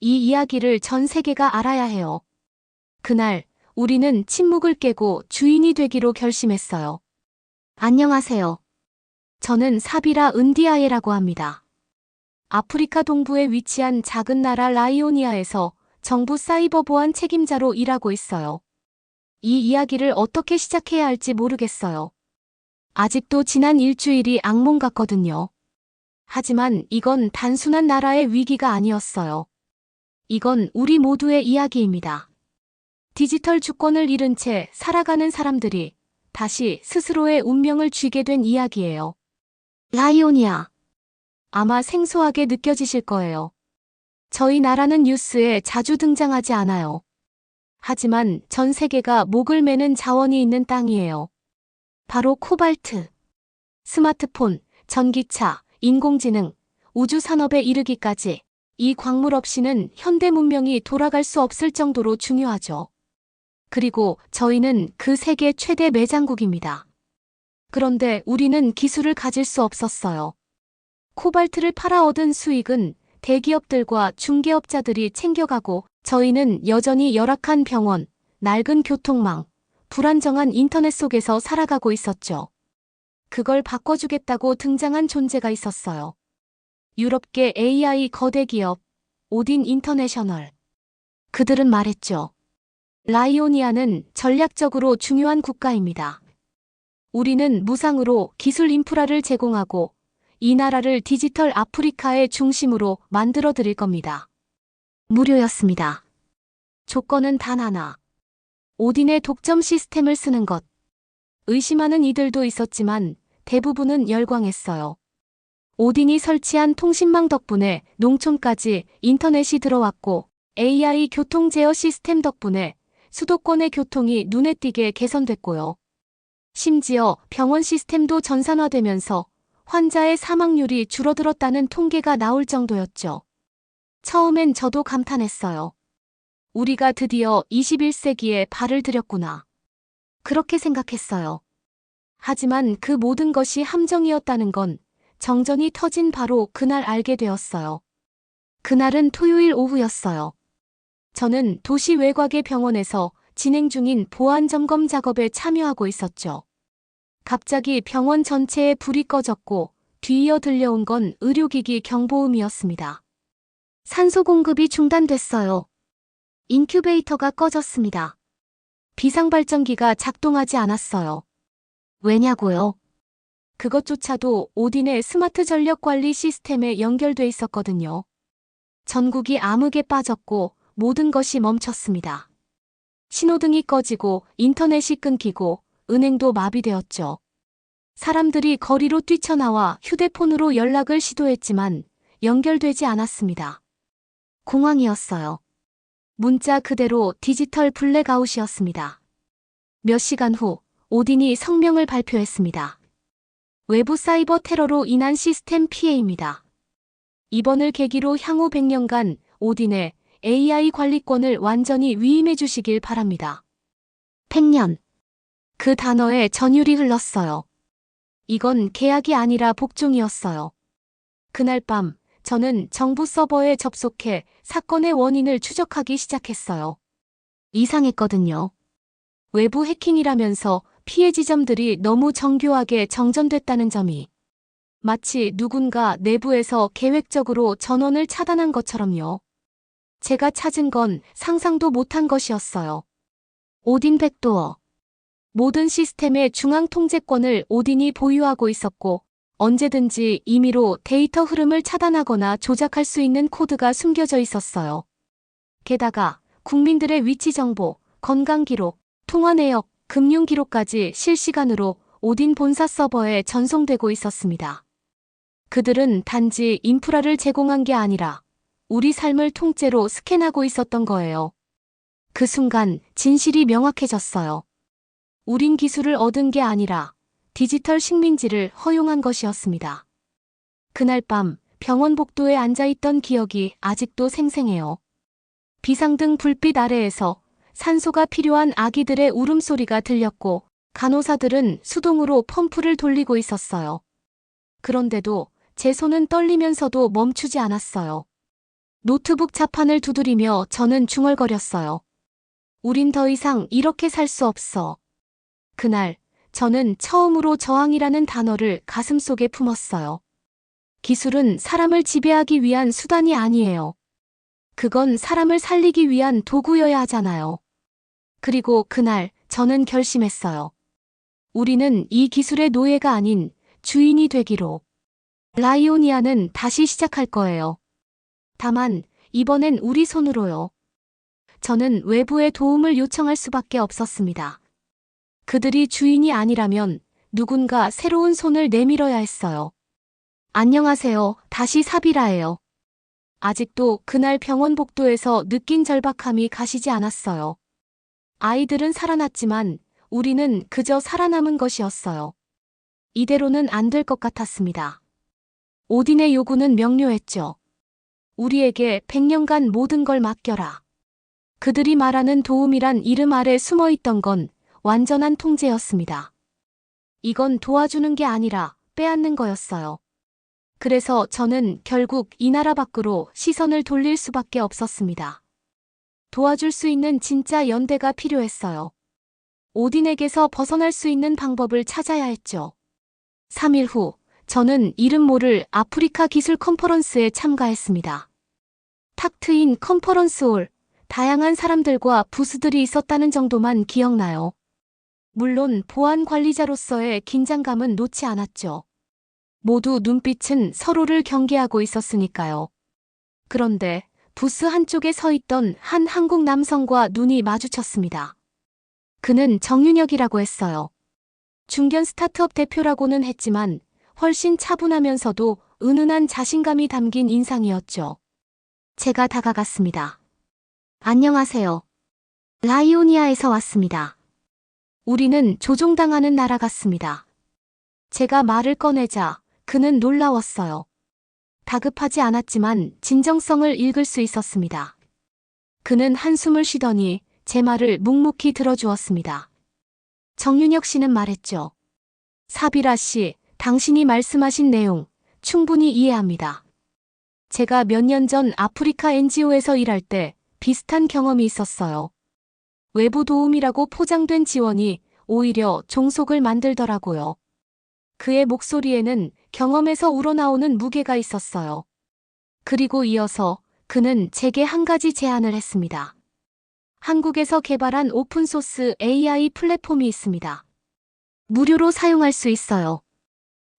이 이야기를 전 세계가 알아야 해요. 그날, 우리는 침묵을 깨고 주인이 되기로 결심했어요. 안녕하세요. 저는 사비라 은디아예라고 합니다. 아프리카 동부에 위치한 작은 나라 라이오니아에서 정부 사이버 보안 책임자로 일하고 있어요. 이 이야기를 어떻게 시작해야 할지 모르겠어요. 아직도 지난 일주일이 악몽 같거든요. 하지만 이건 단순한 나라의 위기가 아니었어요. 이건 우리 모두의 이야기입니다. 디지털 주권을 잃은 채 살아가는 사람들이 다시 스스로의 운명을 쥐게 된 이야기예요. 라이오니아. 아마 생소하게 느껴지실 거예요. 저희 나라는 뉴스에 자주 등장하지 않아요. 하지만 전 세계가 목을 매는 자원이 있는 땅이에요. 바로 코발트. 스마트폰, 전기차, 인공지능, 우주 산업에 이르기까지 이 광물 없이는 현대 문명이 돌아갈 수 없을 정도로 중요하죠. 그리고 저희는 그 세계 최대 매장국입니다. 그런데 우리는 기술을 가질 수 없었어요. 코발트를 팔아 얻은 수익은 대기업들과 중개업자들이 챙겨가고 저희는 여전히 열악한 병원, 낡은 교통망, 불안정한 인터넷 속에서 살아가고 있었죠. 그걸 바꿔주겠다고 등장한 존재가 있었어요. 유럽계 AI 거대 기업, 오딘 인터내셔널. 그들은 말했죠. 라이오니아는 전략적으로 중요한 국가입니다. 우리는 무상으로 기술 인프라를 제공하고 이 나라를 디지털 아프리카의 중심으로 만들어 드릴 겁니다. 무료였습니다. 조건은 단 하나. 오딘의 독점 시스템을 쓰는 것. 의심하는 이들도 있었지만 대부분은 열광했어요. 오딘이 설치한 통신망 덕분에 농촌까지 인터넷이 들어왔고 AI 교통 제어 시스템 덕분에 수도권의 교통이 눈에 띄게 개선됐고요. 심지어 병원 시스템도 전산화되면서 환자의 사망률이 줄어들었다는 통계가 나올 정도였죠. 처음엔 저도 감탄했어요. 우리가 드디어 21세기에 발을 들였구나. 그렇게 생각했어요. 하지만 그 모든 것이 함정이었다는 건 정전이 터진 바로 그날 알게 되었어요. 그날은 토요일 오후였어요. 저는 도시 외곽의 병원에서 진행 중인 보안 점검 작업에 참여하고 있었죠. 갑자기 병원 전체에 불이 꺼졌고 뒤이어 들려온 건 의료기기 경보음이었습니다. 산소 공급이 중단됐어요. 인큐베이터가 꺼졌습니다. 비상발전기가 작동하지 않았어요. 왜냐고요? 그것조차도 오딘의 스마트 전력 관리 시스템에 연결돼 있었거든요. 전국이 암흑에 빠졌고 모든 것이 멈췄습니다. 신호등이 꺼지고 인터넷이 끊기고 은행도 마비되었죠. 사람들이 거리로 뛰쳐나와 휴대폰으로 연락을 시도했지만 연결되지 않았습니다. 공황이었어요. 문자 그대로 디지털 블랙아웃이었습니다. 몇 시간 후 오딘이 성명을 발표했습니다. 외부 사이버 테러로 인한 시스템 피해입니다. 이번을 계기로 향후 100년간 오딘의 AI 관리권을 완전히 위임해 주시길 바랍니다. 100년. 그 단어에 전율이 흘렀어요. 이건 계약이 아니라 복종이었어요. 그날 밤 저는 정부 서버에 접속해 사건의 원인을 추적하기 시작했어요. 이상했거든요. 외부 해킹이라면서 피해 지점들이 너무 정교하게 정전됐다는 점이 마치 누군가 내부에서 계획적으로 전원을 차단한 것처럼요. 제가 찾은 건 상상도 못한 것이었어요. 오딘 백도어. 모든 시스템의 중앙 통제권을 오딘이 보유하고 있었고 언제든지 임의로 데이터 흐름을 차단하거나 조작할 수 있는 코드가 숨겨져 있었어요. 게다가 국민들의 위치 정보, 건강 기록, 통화 내역, 금융 기록까지 실시간으로 오딘 본사 서버에 전송되고 있었습니다. 그들은 단지 인프라를 제공한 게 아니라 우리 삶을 통째로 스캔하고 있었던 거예요. 그 순간 진실이 명확해졌어요. 우린 기술을 얻은 게 아니라 디지털 식민지를 허용한 것이었습니다. 그날 밤 병원 복도에 앉아있던 기억이 아직도 생생해요. 비상등 불빛 아래에서 산소가 필요한 아기들의 울음소리가 들렸고 간호사들은 수동으로 펌프를 돌리고 있었어요. 그런데도 제 손은 떨리면서도 멈추지 않았어요. 노트북 자판을 두드리며 저는 중얼거렸어요. 우린 더 이상 이렇게 살 수 없어. 그날 저는 처음으로 저항이라는 단어를 가슴속에 품었어요. 기술은 사람을 지배하기 위한 수단이 아니에요. 그건 사람을 살리기 위한 도구여야 하잖아요. 그리고 그날 저는 결심했어요. 우리는 이 기술의 노예가 아닌 주인이 되기로. 라이오니아는 다시 시작할 거예요. 다만 이번엔 우리 손으로요. 저는 외부의 도움을 요청할 수밖에 없었습니다. 그들이 주인이 아니라면 누군가 새로운 손을 내밀어야 했어요. 안녕하세요. 다시 사비라예요. 아직도 그날 병원 복도에서 느낀 절박함이 가시지 않았어요. 아이들은 살아났지만 우리는 그저 살아남은 것이었어요. 이대로는 안 될 것 같았습니다. 오딘의 요구는 명료했죠. 우리에게 100년간 모든 걸 맡겨라. 그들이 말하는 도움이란 이름 아래 숨어있던 건 완전한 통제였습니다. 이건 도와주는 게 아니라 빼앗는 거였어요. 그래서 저는 결국 이 나라 밖으로 시선을 돌릴 수밖에 없었습니다. 도와줄 수 있는 진짜 연대가 필요했어요. 오딘에게서 벗어날 수 있는 방법을 찾아야 했죠. 3일 후 저는 이름 모를 아프리카 기술 컨퍼런스에 참가했습니다. 탁 트인 컨퍼런스홀, 다양한 사람들과 부스들이 있었다는 정도만 기억나요. 물론 보안 관리자로서의 긴장감은 놓지 않았죠. 모두 눈빛은 서로를 경계하고 있었으니까요. 그런데 부스 한쪽에 서 있던 한 한국 남성과 눈이 마주쳤습니다. 그는 정윤혁이라고 했어요. 중견 스타트업 대표라고는 했지만 훨씬 차분하면서도 은은한 자신감이 담긴 인상이었죠. 제가 다가갔습니다. 안녕하세요. 라이오니아에서 왔습니다. 우리는 조종당하는 나라 같습니다. 제가 말을 꺼내자 그는 놀라웠어요. 다급하지 않았지만 진정성을 읽을 수 있었습니다. 그는 한숨을 쉬더니 제 말을 묵묵히 들어주었습니다. 정윤혁 씨는 말했죠. 사비라 씨, 당신이 말씀하신 내용 충분히 이해합니다. 제가 몇 년 전 아프리카 NGO에서 일할 때 비슷한 경험이 있었어요. 외부 도움이라고 포장된 지원이 오히려 종속을 만들더라고요. 그의 목소리에는 경험에서 우러나오는 무게가 있었어요. 그리고 이어서 그는 제게 한 가지 제안을 했습니다. 한국에서 개발한 오픈소스 AI 플랫폼이 있습니다. 무료로 사용할 수 있어요.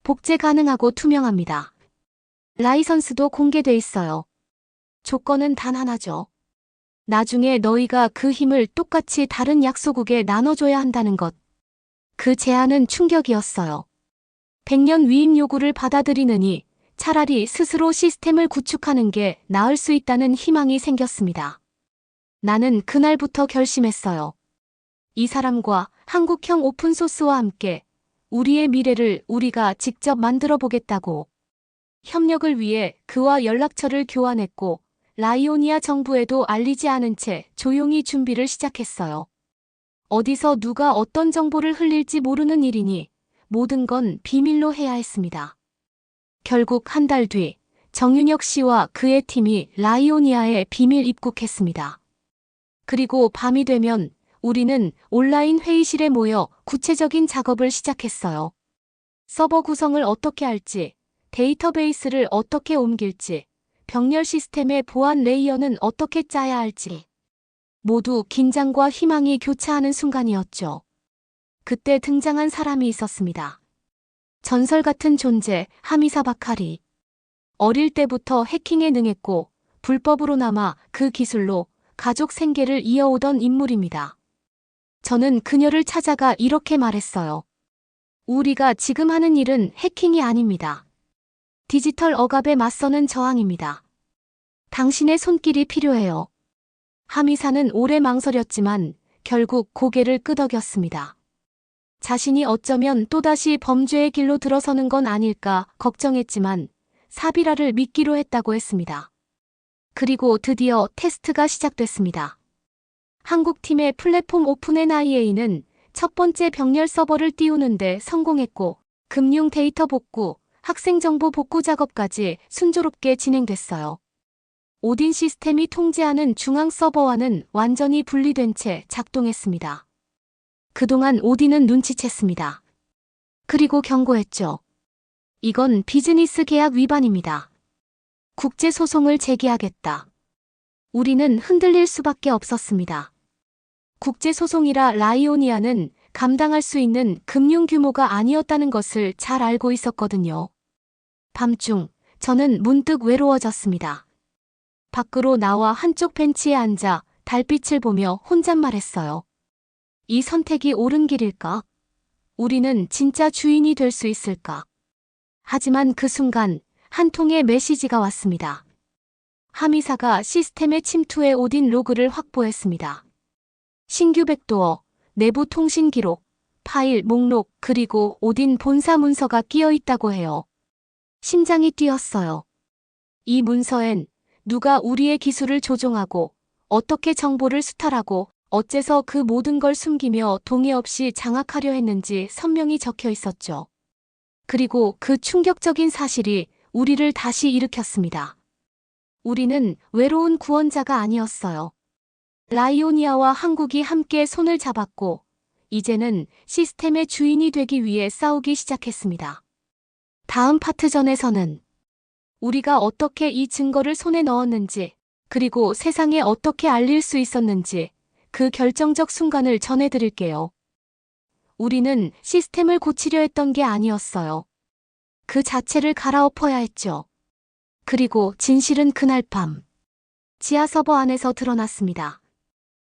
복제 가능하고 투명합니다. 라이선스도 공개돼 있어요. 조건은 단 하나죠. 나중에 너희가 그 힘을 똑같이 다른 약소국에 나눠줘야 한다는 것. 그 제안은 충격이었어요. 100년 위임 요구를 받아들이느니 차라리 스스로 시스템을 구축하는 게 나을 수 있다는 희망이 생겼습니다. 나는 그날부터 결심했어요. 이 사람과 한국형 오픈소스와 함께 우리의 미래를 우리가 직접 만들어 보겠다고. 협력을 위해 그와 연락처를 교환했고 라이오니아 정부에도 알리지 않은 채 조용히 준비를 시작했어요. 어디서 누가 어떤 정보를 흘릴지 모르는 일이니 모든 건 비밀로 해야 했습니다. 결국 한 달 뒤 정윤혁 씨와 그의 팀이 라이오니아에 비밀 입국했습니다. 그리고 밤이 되면 우리는 온라인 회의실에 모여 구체적인 작업을 시작했어요. 서버 구성을 어떻게 할지, 데이터베이스를 어떻게 옮길지, 병렬 시스템의 보안 레이어는 어떻게 짜야 할지. 모두 긴장과 희망이 교차하는 순간이었죠. 그때 등장한 사람이 있었습니다. 전설 같은 존재, 하미사 바카리. 어릴 때부터 해킹에 능했고 불법으로나마 그 기술로 가족 생계를 이어오던 인물입니다. 저는 그녀를 찾아가 이렇게 말했어요. 우리가 지금 하는 일은 해킹이 아닙니다. 디지털 억압에 맞서는 저항입니다. 당신의 손길이 필요해요. 하미사는 오래 망설였지만 결국 고개를 끄덕였습니다. 자신이 어쩌면 또다시 범죄의 길로 들어서는 건 아닐까 걱정했지만 사비라를 믿기로 했다고 했습니다. 그리고 드디어 테스트가 시작됐습니다. 한국팀의 플랫폼 오픈NIA는 첫 번째 병렬 서버를 띄우는데 성공했고 금융 데이터 복구, 학생 정보 복구 작업까지 순조롭게 진행됐어요. 오딘 시스템이 통제하는 중앙 서버와는 완전히 분리된 채 작동했습니다. 그동안 오딘은 눈치챘습니다. 그리고 경고했죠. 이건 비즈니스 계약 위반입니다. 국제 소송을 제기하겠다. 우리는 흔들릴 수밖에 없었습니다. 국제 소송이라 라이오니아는 감당할 수 있는 금융 규모가 아니었다는 것을 잘 알고 있었거든요. 밤중 저는 문득 외로워졌습니다. 밖으로 나와 한쪽 벤치에 앉아 달빛을 보며 혼잣말했어요. 이 선택이 옳은 길일까? 우리는 진짜 주인이 될 수 있을까? 하지만 그 순간 한 통의 메시지가 왔습니다. 하미사가 시스템에 침투해 오딘 로그를 확보했습니다. 신규 백도어, 내부 통신 기록, 파일 목록 그리고 오딘 본사 문서가 끼어 있다고 해요. 심장이 뛰었어요. 이 문서엔 누가 우리의 기술을 조종하고 어떻게 정보를 수탈하고 어째서 그 모든 걸 숨기며 동의 없이 장악하려 했는지 선명히 적혀 있었죠. 그리고 그 충격적인 사실이 우리를 다시 일으켰습니다. 우리는 외로운 구원자가 아니었어요. 라이오니아와 한국이 함께 손을 잡았고 이제는 시스템의 주인이 되기 위해 싸우기 시작했습니다. 다음 파트전에서는 우리가 어떻게 이 증거를 손에 넣었는지 그리고 세상에 어떻게 알릴 수 있었는지 그 결정적 순간을 전해드릴게요. 우리는 시스템을 고치려 했던 게 아니었어요. 그 자체를 갈아엎어야 했죠. 그리고 진실은 그날 밤 지하 서버 안에서 드러났습니다.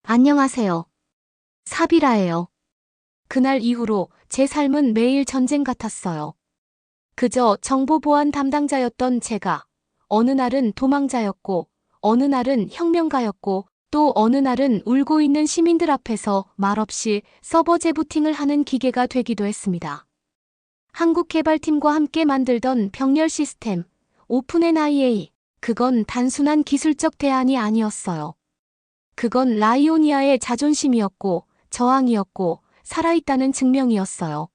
안녕하세요. 사비라예요. 그날 이후로 제 삶은 매일 전쟁 같았어요. 그저 정보보안 담당자였던 제가 어느 날은 도망자였고 어느 날은 혁명가였고 또 어느 날은 울고 있는 시민들 앞에서 말없이 서버 재부팅을 하는 기계가 되기도 했습니다. 한국 개발팀과 함께 만들던 병렬 시스템 오픈NIA, 그건 단순한 기술적 대안이 아니었어요. 그건 라이오니아의 자존심이었고 저항이었고 살아있다는 증명이었어요.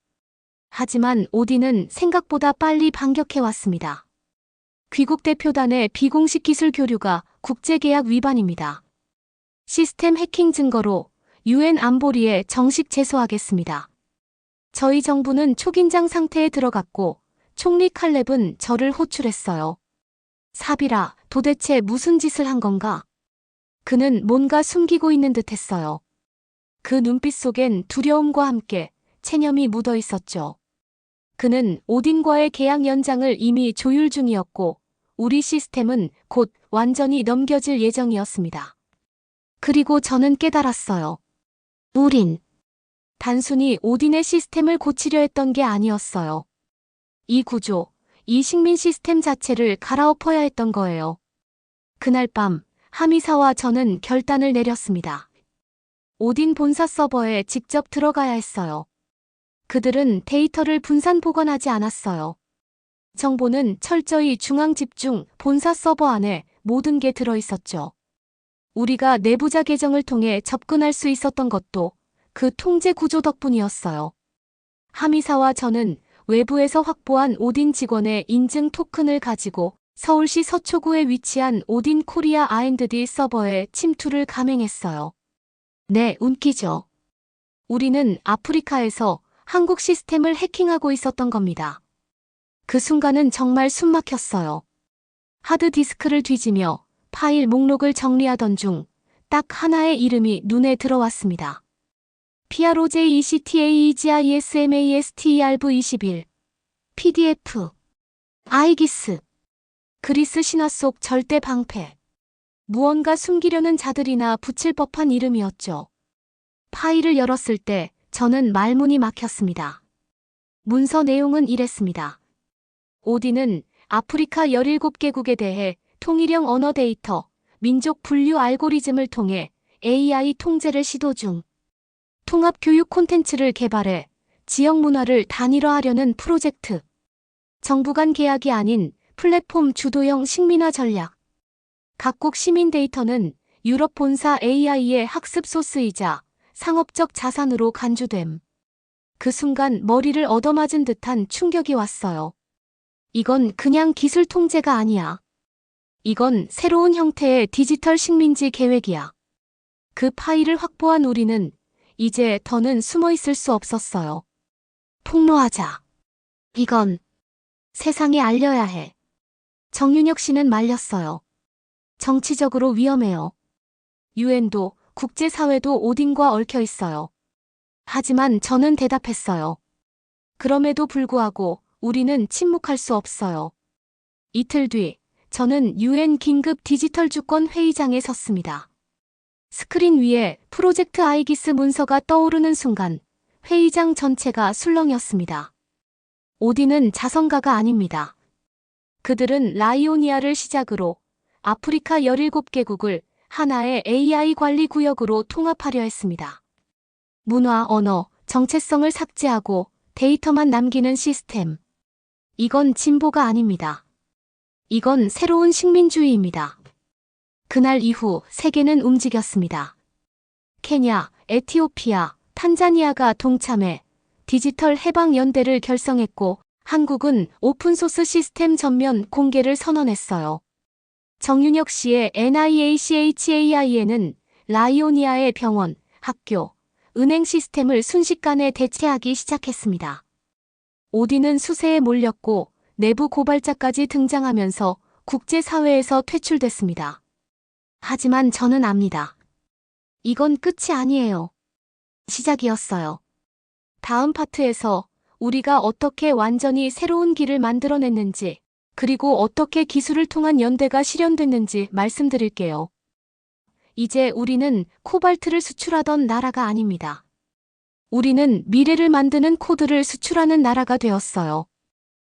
하지만 오딘은 생각보다 빨리 반격해왔습니다. 귀국 대표단의 비공식 기술 교류가 국제계약 위반입니다. 시스템 해킹 증거로 UN 안보리에 정식 제소하겠습니다. 저희 정부는 초긴장 상태에 들어갔고 총리 칼렙은 저를 호출했어요. 사비라, 도대체 무슨 짓을 한 건가? 그는 뭔가 숨기고 있는 듯 했어요. 그 눈빛 속엔 두려움과 함께 체념이 묻어 있었죠. 그는 오딘과의 계약 연장을 이미 조율 중이었고 우리 시스템은 곧 완전히 넘겨질 예정이었습니다. 그리고 저는 깨달았어요. 우린 단순히 오딘의 시스템을 고치려 했던 게 아니었어요. 이 구조, 이 식민 시스템 자체를 갈아엎어야 했던 거예요. 그날 밤 하미사와 저는 결단을 내렸습니다. 오딘 본사 서버에 직접 들어가야 했어요. 그들은 데이터를 분산 보관하지 않았어요. 정보는 철저히 중앙 집중 본사 서버 안에 모든 게 들어있었죠. 우리가 내부자 계정을 통해 접근할 수 있었던 것도 그 통제 구조 덕분이었어요. 하미사와 저는 외부에서 확보한 오딘 직원의 인증 토큰을 가지고 서울시 서초구에 위치한 오딘 코리아 R&D 서버에 침투를 감행했어요. 네, 웃기죠. 우리는 아프리카에서 한국 시스템을 해킹하고 있었던 겁니다. 그 순간은 정말 숨막혔어요. 하드디스크를 뒤지며 파일 목록을 정리하던 중 딱 하나의 이름이 눈에 들어왔습니다. PROJECTAEGISMASTERV21 PDF 아이기스 그리스 신화 속 절대 방패 무언가 숨기려는 자들이나 붙일 법한 이름이었죠. 파일을 열었을 때 저는 말문이 막혔습니다. 문서 내용은 이랬습니다. 오딘은 아프리카 17개국에 대해 통일형 언어 데이터, 민족 분류 알고리즘을 통해 AI 통제를 시도 중. 통합 교육 콘텐츠를 개발해 지역 문화를 단일화하려는 프로젝트. 정부 간 계약이 아닌 플랫폼 주도형 식민화 전략. 각국 시민 데이터는 유럽 본사 AI의 학습 소스이자 상업적 자산으로 간주됨. 그 순간 머리를 얻어맞은 듯한 충격이 왔어요. 이건 그냥 기술 통제가 아니야. 이건 새로운 형태의 디지털 식민지 계획이야. 그 파일을 확보한 우리는 이제 더는 숨어 있을 수 없었어요. 폭로하자. 이건 세상에 알려야 해. 정윤혁 씨는 말렸어요. 정치적으로 위험해요. 유엔도 국제사회도 오딘과 얽혀 있어요. 하지만 저는 대답했어요. 그럼에도 불구하고 우리는 침묵할 수 없어요. 이틀 뒤 저는 유엔 긴급 디지털 주권 회의장에 섰습니다. 스크린 위에 프로젝트 아이기스 문서가 떠오르는 순간 회의장 전체가 술렁였습니다. 오딘은 자선가가 아닙니다. 그들은 라이오니아를 시작으로 아프리카 17개국을 하나의 AI 관리 구역으로 통합하려 했습니다. 문화, 언어, 정체성을 삭제하고 데이터만 남기는 시스템. 이건 진보가 아닙니다. 이건 새로운 식민주의입니다. 그날 이후 세계는 움직였습니다. 케냐, 에티오피아, 탄자니아가 동참해 디지털 해방연대를 결성했고 한국은 오픈소스 시스템 전면 공개를 선언했어요. 정윤혁 씨의 NIACHAI에는 라이오니아의 병원, 학교, 은행 시스템을 순식간에 대체하기 시작했습니다. 오딘은 수세에 몰렸고 내부 고발자까지 등장하면서 국제사회에서 퇴출됐습니다. 하지만 저는 압니다. 이건 끝이 아니에요. 시작이었어요. 다음 파트에서 우리가 어떻게 완전히 새로운 길을 만들어냈는지, 그리고 어떻게 기술을 통한 연대가 실현됐는지 말씀드릴게요. 이제 우리는 코발트를 수출하던 나라가 아닙니다. 우리는 미래를 만드는 코드를 수출하는 나라가 되었어요.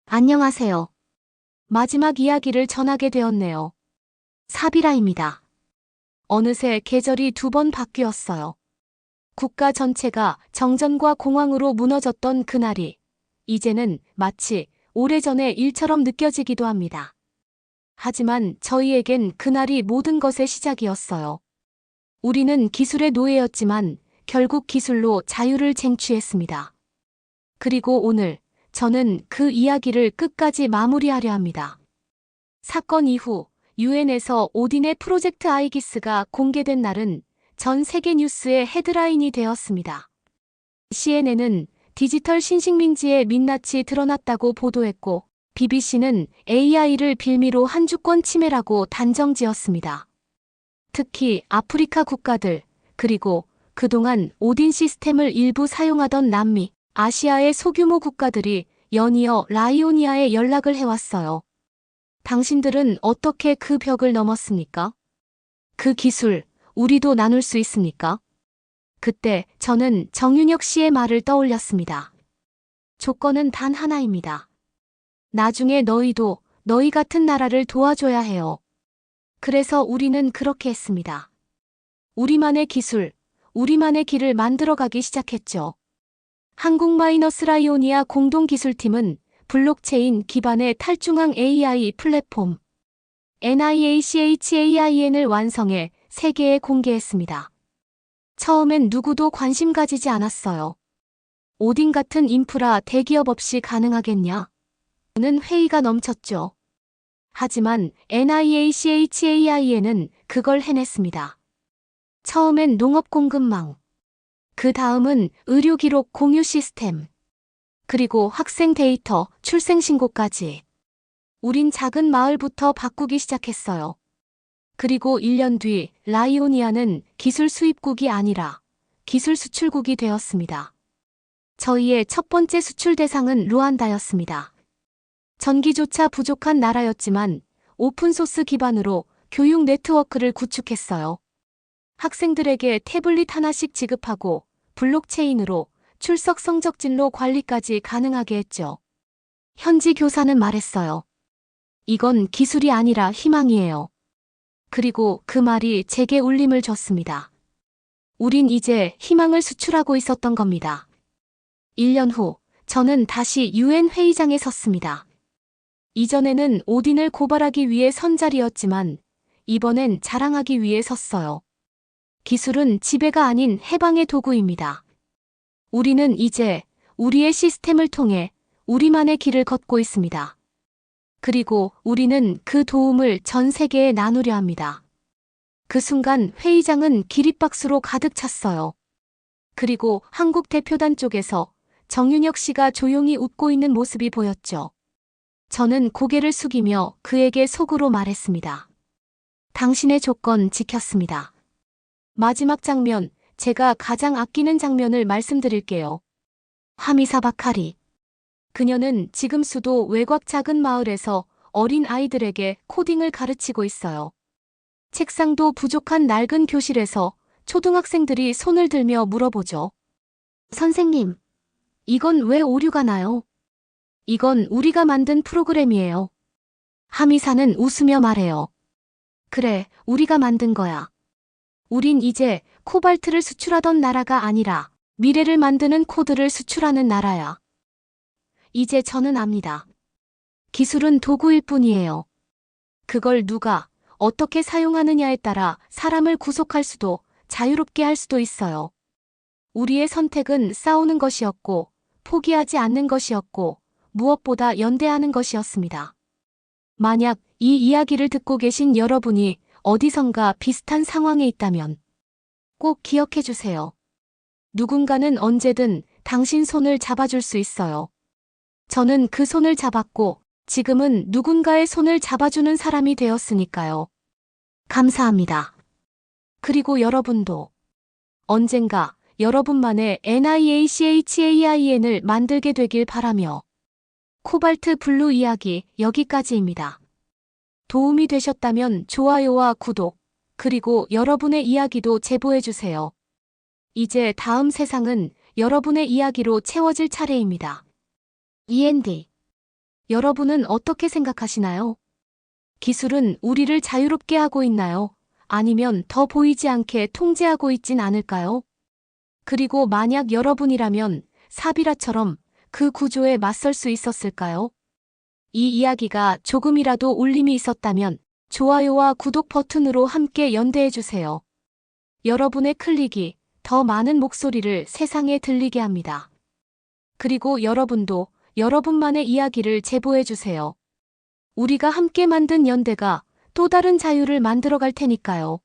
안녕하세요. 마지막 이야기를 전하게 되었네요. 사비라입니다. 어느새 계절이 2번 바뀌었어요. 국가 전체가 정전과 공황으로 무너졌던 그날이 이제는 마치 오래전의 일처럼 느껴지기도 합니다. 하지만 저희에겐 그날이 모든 것의 시작이었어요. 우리는 기술의 노예였지만 결국 기술로 자유를 쟁취했습니다. 그리고 오늘 저는 그 이야기를 끝까지 마무리하려 합니다. 사건 이후 유엔에서 오딘의 프로젝트 아이기스가 공개된 날은 전 세계 뉴스의 헤드라인이 되었습니다. CNN은 디지털 신식민지의 민낯이 드러났다고 보도했고 BBC는 AI를 빌미로 한 주권 침해라고 단정지었습니다. 특히 아프리카 국가들, 그리고 그동안 오딘 시스템을 일부 사용하던 남미, 아시아의 소규모 국가들이 연이어 라이오니아에 연락을 해왔어요. 당신들은 어떻게 그 벽을 넘었습니까? 그 기술, 우리도 나눌 수 있습니까? 그때 저는 정윤혁 씨의 말을 떠올렸습니다. 조건은 단 하나입니다. 나중에 너희도 너희 같은 나라를 도와줘야 해요. 그래서 우리는 그렇게 했습니다. 우리만의 기술, 우리만의 길을 만들어가기 시작했죠. 한국-라이오니아 공동기술팀은 블록체인 기반의 탈중앙 AI 플랫폼 NIACHAIN을 완성해 세계에 공개했습니다. 처음엔 누구도 관심 가지지 않았어요. 오딘 같은 인프라 대기업 없이 가능하겠냐? 는 회의가 넘쳤죠. 하지만 NIACHAIN은 그걸 해냈습니다. 처음엔 농업 공급망, 그 다음은 의료 기록 공유 시스템, 그리고 학생 데이터, 출생 신고까지. 우린 작은 마을부터 바꾸기 시작했어요. 그리고 1년 뒤 라이오니아는 기술 수입국이 아니라 기술 수출국이 되었습니다. 저희의 첫 번째 수출 대상은 루안다였습니다. 전기조차 부족한 나라였지만 오픈소스 기반으로 교육 네트워크를 구축했어요. 학생들에게 태블릿 하나씩 지급하고 블록체인으로 출석 성적진로 관리까지 가능하게 했죠. 현지 교사는 말했어요. 이건 기술이 아니라 희망이에요. 그리고 그 말이 제게 울림을 줬습니다. 우린 이제 희망을 수출하고 있었던 겁니다. 1년 후 저는 다시 유엔 회의장에 섰습니다. 이전에는 오딘을 고발하기 위해 선 자리였지만 이번엔 자랑하기 위해 섰어요. 기술은 지배가 아닌 해방의 도구입니다. 우리는 이제 우리의 시스템을 통해 우리만의 길을 걷고 있습니다. 그리고 우리는 그 도움을 전 세계에 나누려 합니다. 그 순간 회의장은 기립박수로 가득 찼어요. 그리고 한국 대표단 쪽에서 정윤혁 씨가 조용히 웃고 있는 모습이 보였죠. 저는 고개를 숙이며 그에게 속으로 말했습니다. 당신의 조건 지켰습니다. 마지막 장면, 제가 가장 아끼는 장면을 말씀드릴게요. 하미사 바카리. 그녀는 지금 수도 외곽 작은 마을에서 어린 아이들에게 코딩을 가르치고 있어요. 책상도 부족한 낡은 교실에서 초등학생들이 손을 들며 물어보죠. 선생님, 이건 왜 오류가 나요? 이건 우리가 만든 프로그램이에요. 하미사는 웃으며 말해요. 그래, 우리가 만든 거야. 우린 이제 코발트를 수출하던 나라가 아니라 미래를 만드는 코드를 수출하는 나라야. 이제 저는 압니다. 기술은 도구일 뿐이에요. 그걸 누가 어떻게 사용하느냐에 따라 사람을 구속할 수도 자유롭게 할 수도 있어요. 우리의 선택은 싸우는 것이었고, 포기하지 않는 것이었고, 무엇보다 연대하는 것이었습니다. 만약 이 이야기를 듣고 계신 여러분이 어디선가 비슷한 상황에 있다면 꼭 기억해 주세요. 누군가는 언제든 당신 손을 잡아줄 수 있어요. 저는 그 손을 잡았고 지금은 누군가의 손을 잡아주는 사람이 되었으니까요. 감사합니다. 그리고 여러분도 언젠가 여러분만의 NIACHAIN을 만들게 되길 바라며 코발트 블루 이야기 여기까지입니다. 도움이 되셨다면 좋아요와 구독, 그리고 여러분의 이야기도 제보해주세요. 이제 다음 세상은 여러분의 이야기로 채워질 차례입니다. END. 여러분은 어떻게 생각하시나요? 기술은 우리를 자유롭게 하고 있나요? 아니면 더 보이지 않게 통제하고 있진 않을까요? 그리고 만약 여러분이라면 사비라처럼 그 구조에 맞설 수 있었을까요? 이 이야기가 조금이라도 울림이 있었다면 좋아요와 구독 버튼으로 함께 연대해주세요. 여러분의 클릭이 더 많은 목소리를 세상에 들리게 합니다. 그리고 여러분도 여러분만의 이야기를 제보해주세요. 우리가 함께 만든 연대가 또 다른 자유를 만들어갈 테니까요.